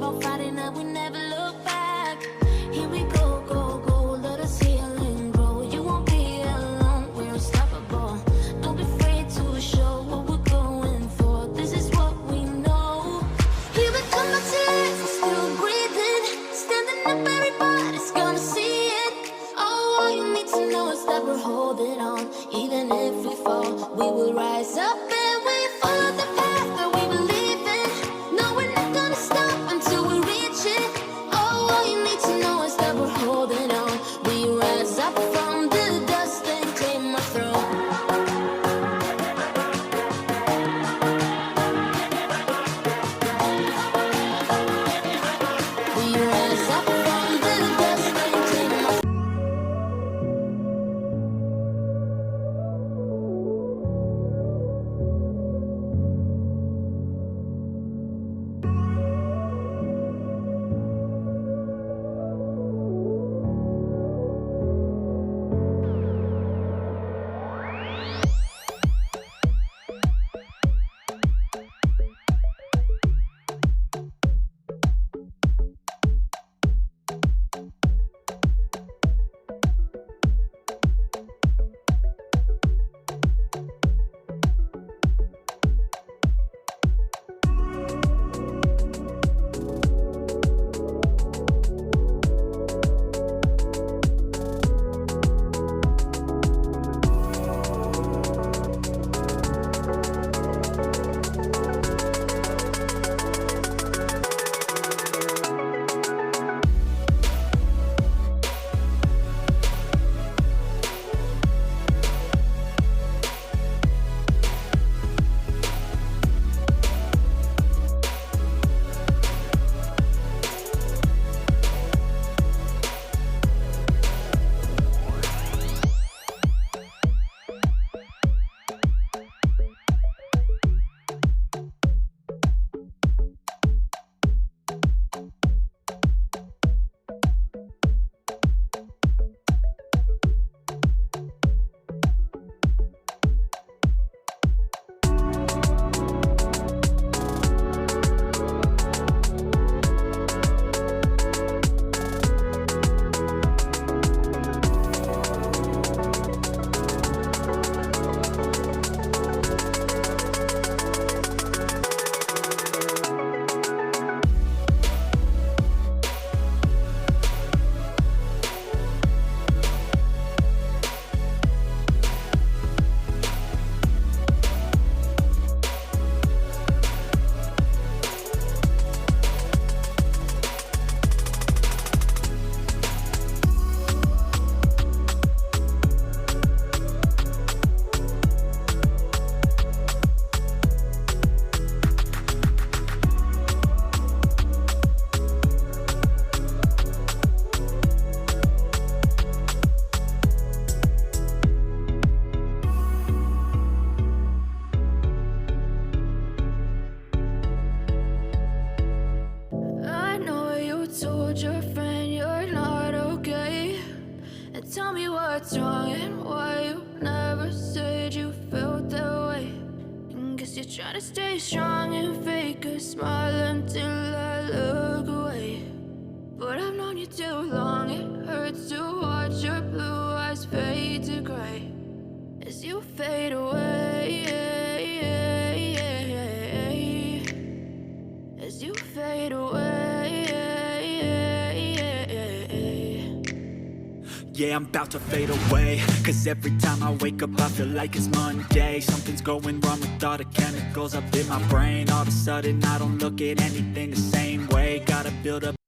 about Friday night, we never look back. Here we go, go, go, let us heal and grow. You won't be alone, we're unstoppable. Don't be afraid to show what we're going for. This is what we know. Here we come, my tears, we're still breathing. Standing up, everybody's gonna see it. Oh, all you need to know is that we're holding on. Even if we fall, we will rise up and we follow the path that we believe in. No, we're not gonna stop until we reach it. Oh, all you need to know is that we're holding on. We rise up from the dust and claim our throne. We rise up from the dust and claim our throne. I know you told your friend you're not okay. And tell me what's wrong and why you never said you felt that way. And guess you're trying to stay strong and fake a smile until I look away. But I've known you too long, it hurts to watch your blue eyes fade to gray as you fade away. As you fade away. Yeah, I'm about to fade away, cause every time I wake up I feel like it's Monday. Something's going wrong with all the chemicals up in my brain. All of a sudden I don't look at anything the same way. Gotta build up